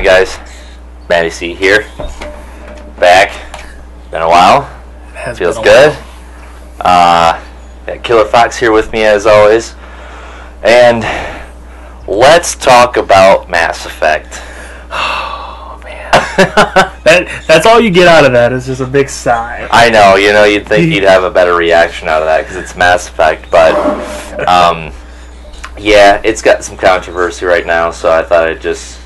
guys? Matty C here. Back. Been a while. Feels good. Got Killer Fox here with me as always. And let's talk about Mass Effect. Oh, man. That's all you get out of that is just a big sigh. I know, you'd think you'd have a better reaction out of that because it's Mass Effect, but yeah, it's got some controversy right now, so I thought I'd just,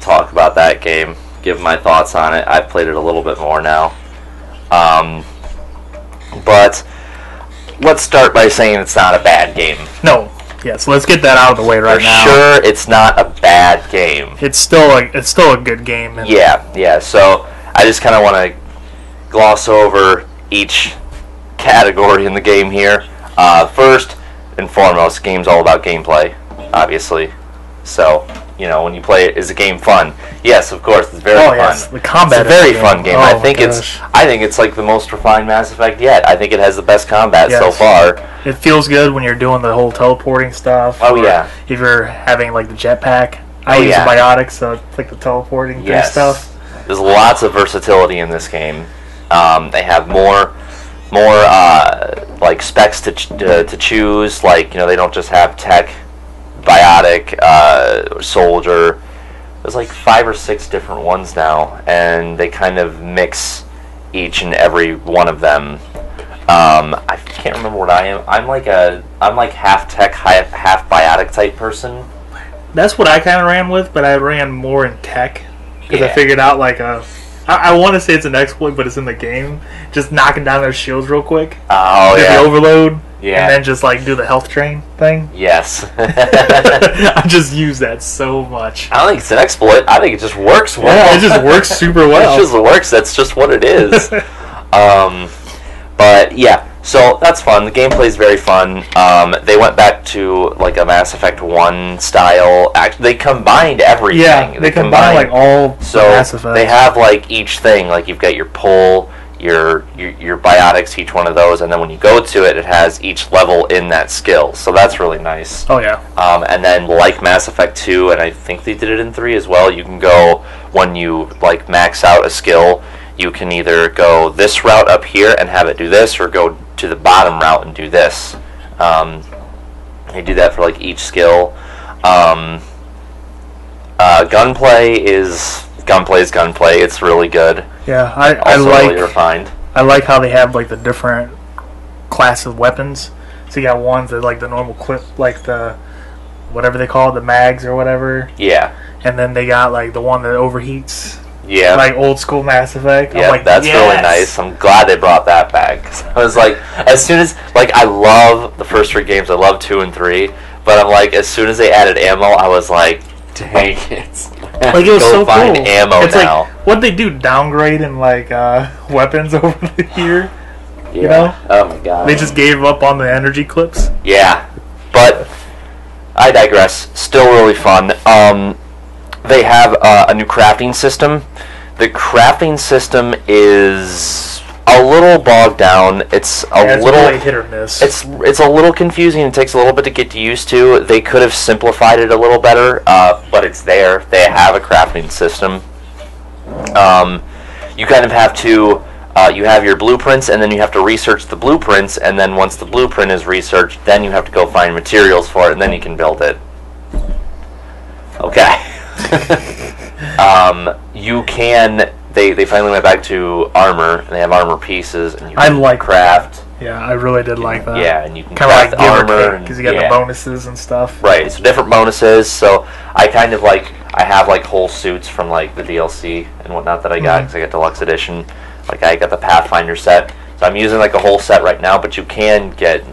talk about that game, give my thoughts on it. I've played it a little bit more now. But let's start by saying it's not a bad game. No. Yeah, so let's get that out of the way right now. Sure, it's not a bad game. It's still a good game. Yeah. So I just kind of want to gloss over each category in the game here. First and foremost, the game's all about gameplay, obviously. So, when you play it, is the game fun? Yes, of course, it's very fun. Yes, the combat. It's a very fun game. Oh, I think it's like the most refined Mass Effect yet. I think it has the best combat so far. It feels good when you're doing the whole teleporting stuff. Oh yeah. If you're having like the jetpack, I use biotics, so it's like the teleporting stuff. There's lots of versatility in this game. They have more like specs to choose. Like they don't just have tech, biotic, soldier. There's like 5 or 6 different ones now, and they kind of mix each and every one of them. I can't remember what I am. I'm like half tech, half biotic type person. That's what I kind of ran with, but I ran more in tech because I figured out I want to say it's an exploit, but it's in the game. Just knocking down their shields real quick. Oh, the overload. Yeah. And then just do the health train thing. Yes. I just use that so much. I don't think it's an exploit. I think it just works well. Yeah, it just works super well. It just works. That's just what it is. But yeah, so that's fun. The gameplay is very fun. They went back to like a Mass Effect 1 style. Actually, they combined everything. Yeah, they combined all Mass Effect. They have each thing. Like you've got your pull, your biotics, each one of those, and then when you go to it, it has each level in that skill. So that's really nice. Oh yeah. And then like Mass Effect 2, and I think they did it in 3 as well. You can go when you max out a skill. You can either go this route up here and have it do this, or go to the bottom route and do this. They do that for each skill. Gunplay is gunplay. It's really good. Yeah, I really refined. I like how they have the different class of weapons. So you got ones that the normal clip, the whatever they call it, the mags or whatever. Yeah. And then they got the one that overheats. Yeah. Old school Mass Effect. Yeah, that's really nice. I'm glad they brought that back. 'Cause I was as soon as, I love the first 3 games. I love 2 and 3. But I'm as soon as they added ammo, I was like, dang it. It was so find cool. ammo it's now. What'd they do? Downgrade in, weapons over the year? Yeah. You know? Oh my god. They just gave up on the energy clips? Yeah. But I digress. Still really fun. They have a new crafting system. The crafting system is a little bogged down. It's little really hit or miss. It's a little confusing. It takes a little bit to get used to. They could have simplified it a little better, but it's there. They have a crafting system. You kind of have to. You have your blueprints, and then you have to research the blueprints, and then once the blueprint is researched, then you have to go find materials for it, and then you can build it. Okay. You can. They finally went back to armor, and they have armor pieces, and you can craft. Yeah, I really did like that. Yeah, and you can kind craft of armor because you got the bonuses and stuff. Right, so different bonuses. So I kind of I have whole suits from the DLC and whatnot that I got because I got deluxe edition. I got the Pathfinder set, so I'm using a whole set right now. But you can get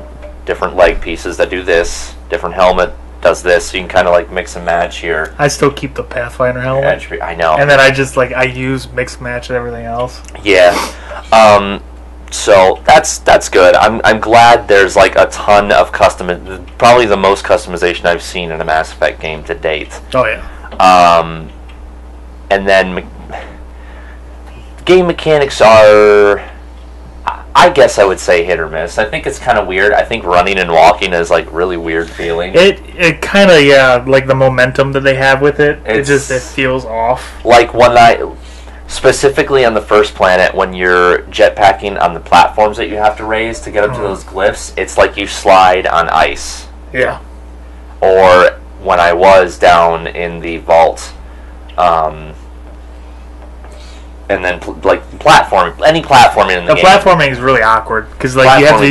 different leg pieces that do this, different helmet does this, so you can kind of mix and match here. I still keep the Pathfinder helmet. I know. And then I just I use mix match and everything else. Yeah. So that's good. I'm glad there's a ton of probably the most customization I've seen in a Mass Effect game to date. Oh yeah. And then game mechanics are. I guess I would say hit or miss. I think it's kind of weird. I think running and walking is like really weird feeling. It kind of like the momentum that they have with it. It feels off. Like specifically on the first planet, when you're jetpacking on the platforms that you have to raise to get up to those glyphs, it's like you slide on ice. Yeah. Or when I was down in the vault, and then any platforming in the game. Platforming is really awkward because like you have to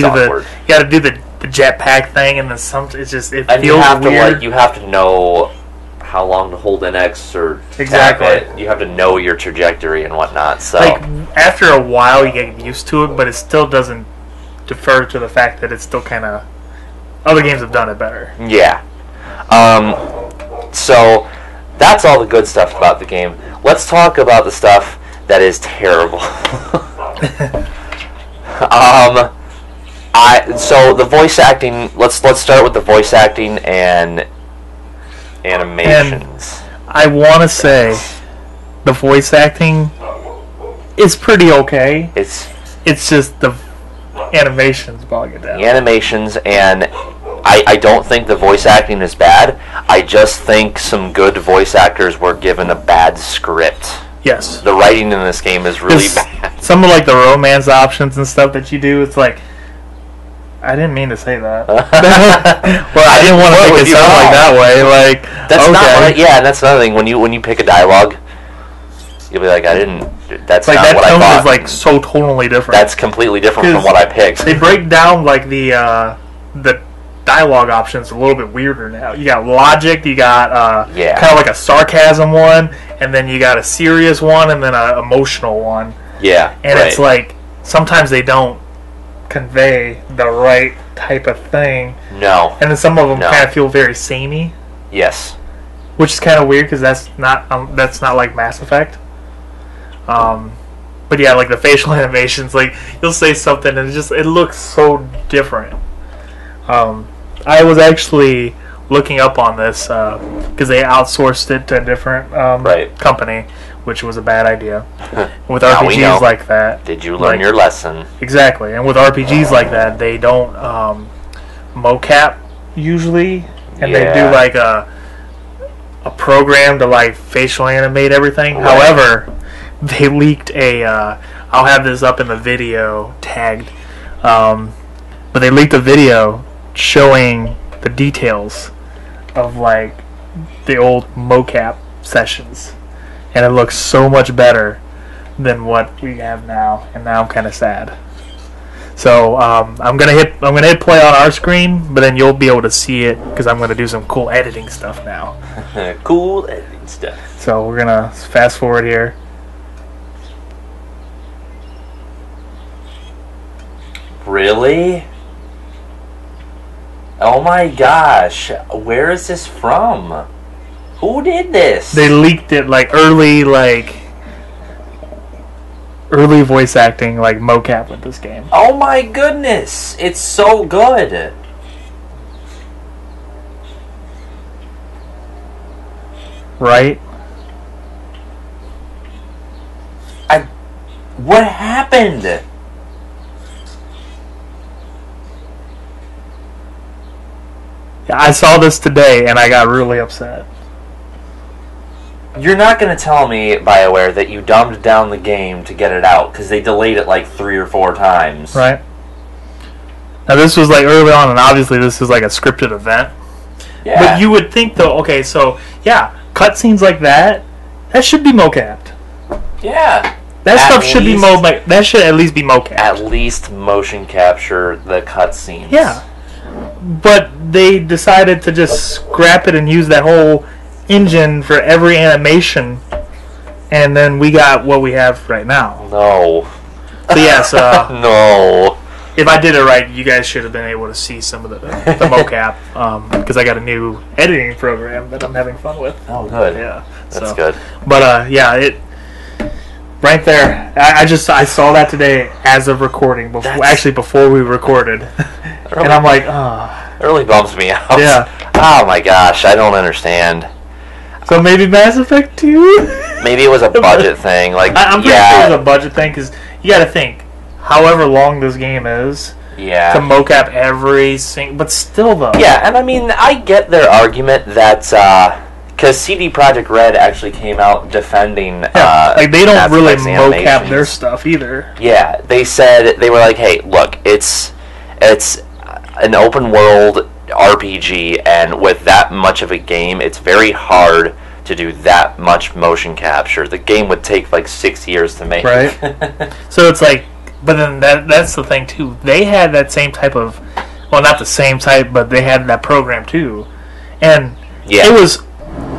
do the jetpack thing, and then it feels weird. You have to know how long to hold an X or tap it. You have to know your trajectory and whatnot. So like after a while, you get used to it, but it still doesn't defer to the fact that it's still kind of other games have done it better. Yeah. So that's all the good stuff about the game. Let's talk about the stuff that is terrible. So the voice acting. Let's start with the voice acting and animations. And I want to say the voice acting is pretty okay. It's just the animations bog it down. The animations, and I don't think the voice acting is bad. I just think some good voice actors were given a bad script. Yes. The writing in this game is really bad. Some of like the romance options and stuff that you do, it's like, I didn't mean to say that. Well, I didn't want to make it sound like that way. Like that's okay. Not right. Yeah, and that's another thing. When you pick a dialogue, you'll be like, I didn't. That's like not what I thought. That tone is like so totally different. That's completely different from what I picked. They break down like the dialogue options a little bit weirder now. You got logic, you got kind of like a sarcasm one, and then you got a serious one, and then an emotional one. Yeah, and it's like sometimes they don't convey the right type of thing. No. And then some of them kind of feel very samey. Yes. Which is kind of weird because that's not like Mass Effect. But yeah, like the facial animations, like you'll say something and it looks so different. I was actually looking up on this because they outsourced it to a different company, which was a bad idea. With RPGs like that, did you learn your lesson? Exactly, and with RPGs like that, they don't mocap usually, and they do like a program to like facial animate everything. Right. However, they leaked I'll have this up in the video tagged, but they leaked a video showing the details of like the old mocap sessions, and it looks so much better than what we have now, and now I'm kind of sad. So I'm gonna hit play on our screen, but then you'll be able to see it because I'm gonna do some cool editing stuff now. Cool editing stuff. So we're gonna fast forward here. Really? Oh my gosh, where is this from? Who did this? They leaked it like early voice acting, like mocap with this game. Oh my goodness, it's so good. Right? What happened? I saw this today and I got really upset. You're not going to tell me, BioWare, that you dumbed down the game to get it out because they delayed it like 3 or 4 times. Right. Now this was like early on, and obviously this is like a scripted event. Yeah. But you would think though, okay, so yeah, cutscenes like that should be mocapped. Yeah. That stuff should be that should at least be mocapped. At least motion capture the cutscenes. Yeah. But they decided to just scrap it and use that whole engine for every animation, and then we got what we have right now. No. So yes, no. If I did it right, you guys should have been able to see some of the mocap, because I got a new editing program that I'm having fun with. Oh, good. Yeah, that's good. But yeah, it right there. I saw that today as of recording. Before we recorded, and I'm like, oh. It really bums me out. Yeah. Oh my gosh, I don't understand. So maybe Mass Effect 2? Maybe it was a budget thing. Like I'm pretty sure it was a budget thing because you got to think. however long this game is. Yeah. To mocap every single... But still, though. Yeah, and I mean, I get their argument that... Because CD Projekt Red actually came out defending... like, they don't Mass really Effect's mocap animations. their stuff, either. Yeah, they said... They were like, hey, look, it's an open world RPG, and with that much of a game, it's very hard to do that much motion capture. The game would take, like, 6 years to make. Right. So it's like... But then that's the thing, too. They had that same type of... Well, not the same type, but they had that program, too. And it was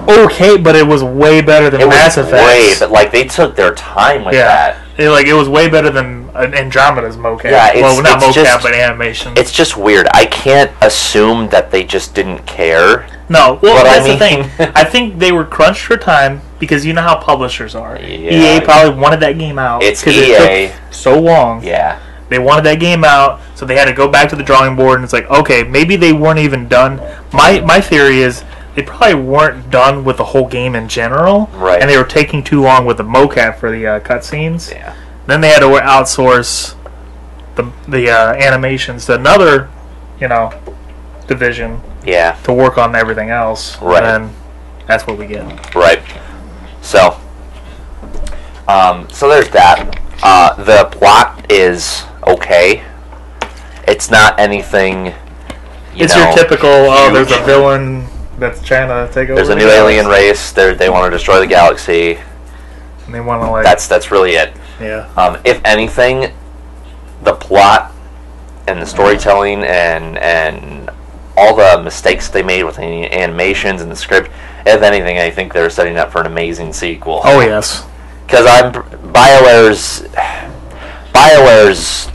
okay, but it was way better than Mass Effect. But, like, they took their time with that. It was way better than Andromeda's mocap. Yeah, well, not mocap, but animation. It's just weird. I can't assume that they just didn't care. No, well, that's the thing. I think they were crunched for time because you know how publishers are. Yeah. EA probably wanted that game out. It's EA. It took so long. Yeah. They wanted that game out, so they had to go back to the drawing board, and it's like, okay, maybe they weren't even done. My theory is they probably weren't done with the whole game in general, right? And they were taking too long with the mocap for the cutscenes. Yeah. Then they had to outsource the animations to another, division. Yeah. To work on everything else. Right. And then that's what we get. Right. So there's that. The plot is okay. It's not anything. It's your typical. There's a villain that's trying to take over. There's a new alien race. They want to destroy the galaxy. And they want to That's really it. Yeah. If anything, the plot and the storytelling and all the mistakes they made with the animations and the script, if anything, I think they're setting up for an amazing sequel. Oh, yes. Because BioWare's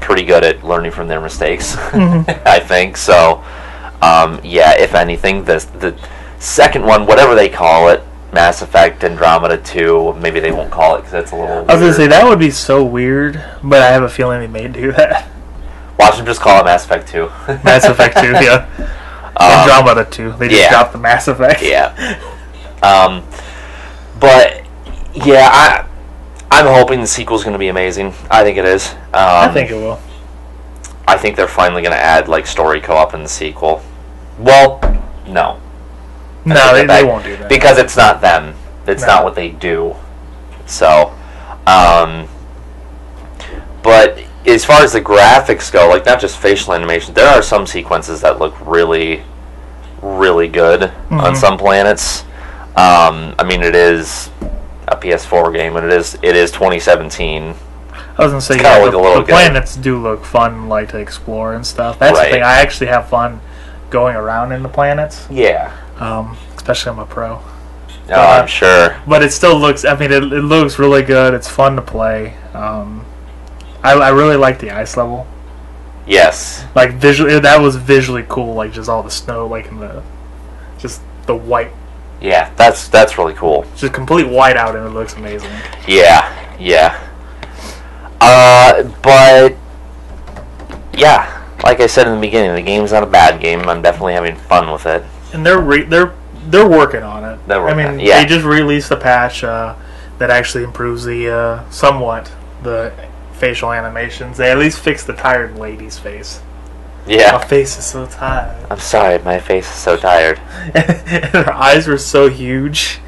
pretty good at learning from their mistakes, I think. So, if anything, the second one, whatever they call it, Mass Effect Andromeda 2, maybe they won't call it because that's a little weird. I was going to say, that would be so weird, but I have a feeling they may do that. Watch them just call it Mass Effect 2. Mass Effect 2, yeah. Andromeda 2. They just dropped the Mass Effect. Yeah. But, yeah, I'm hoping the sequel's going to be amazing. I think it is. I think it will. I think they're finally going to add, like, story co-op in the sequel. Well, no. No, they won't do that. Because it's not them. It's not what they do. So, but as far as the graphics go, like, not just facial animation, there are some sequences that look really, really good on some planets. I mean, it is a PS4 game, and it is 2017. I was going to say, the planets do look fun, like, to explore and stuff. That's the thing. I actually have fun going around in the planets. Yeah. Especially I'm a pro. Oh, I'm sure. But it still looks, I mean, it looks really good. It's fun to play. I really like the ice level. Yes. Like, visually, that was visually cool, like, just all the snow, like, in just the white. Yeah, that's really cool. Just complete white out, and it looks amazing. Yeah. But, yeah, like I said in the beginning, the game's not a bad game. I'm definitely having fun with it. And they're working on it. They just released a patch that actually improves somewhat the facial animations. They at least fixed the tired lady's face. Yeah. My face is so tired. I'm sorry, my face is so tired. And her eyes were so huge.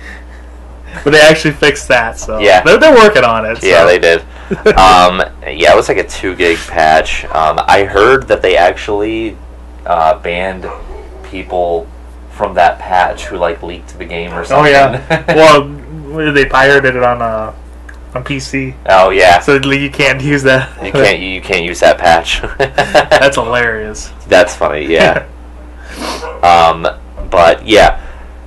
But they actually fixed that, so yeah. They're working on it. So. Yeah, they did. It was like a 2 gig patch. I heard that they actually banned people from that patch who like leaked the game or something. Oh yeah. Well, they pirated it on PC. Oh yeah. So you can't use that. You can't use that patch. That's hilarious. That's funny. Yeah. But yeah.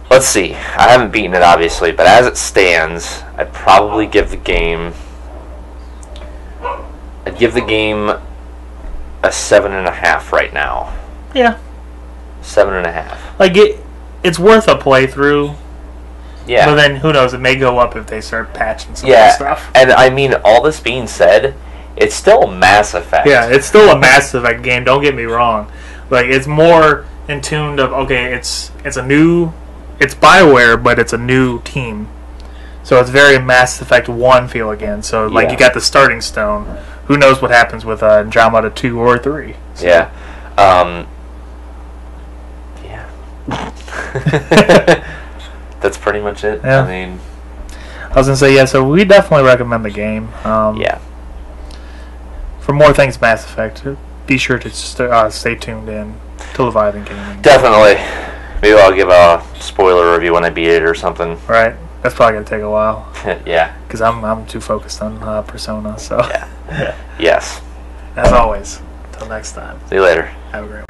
Let's see. I haven't beaten it, obviously, but as it stands, I'd probably give the game a 7.5 right now. Yeah. 7.5. Like it's worth a playthrough. Yeah. But then who knows? It may go up if they start patching some stuff. And I mean, all this being said, it's still a Mass Effect. Yeah, it's still a Mass Effect game. Don't get me wrong. Like it's more in tune of it's BioWare, but it's a new team. So it's very Mass Effect 1 feel again. So, like, you got the starting stone, who knows what happens with Andromeda 2 or 3. So. Yeah. That's pretty much it. Yeah. I mean, I was gonna say so we definitely recommend the game. yeah. For more things Mass Effect, be sure to stay tuned in to Leviathan Gaming. Definitely. Maybe I'll give a spoiler review when I beat it or something. Right. That's probably gonna take a while. Yeah. Because I'm too focused on Persona. So. Yeah. Yes. As always. Till next time. See you later. Have a great one.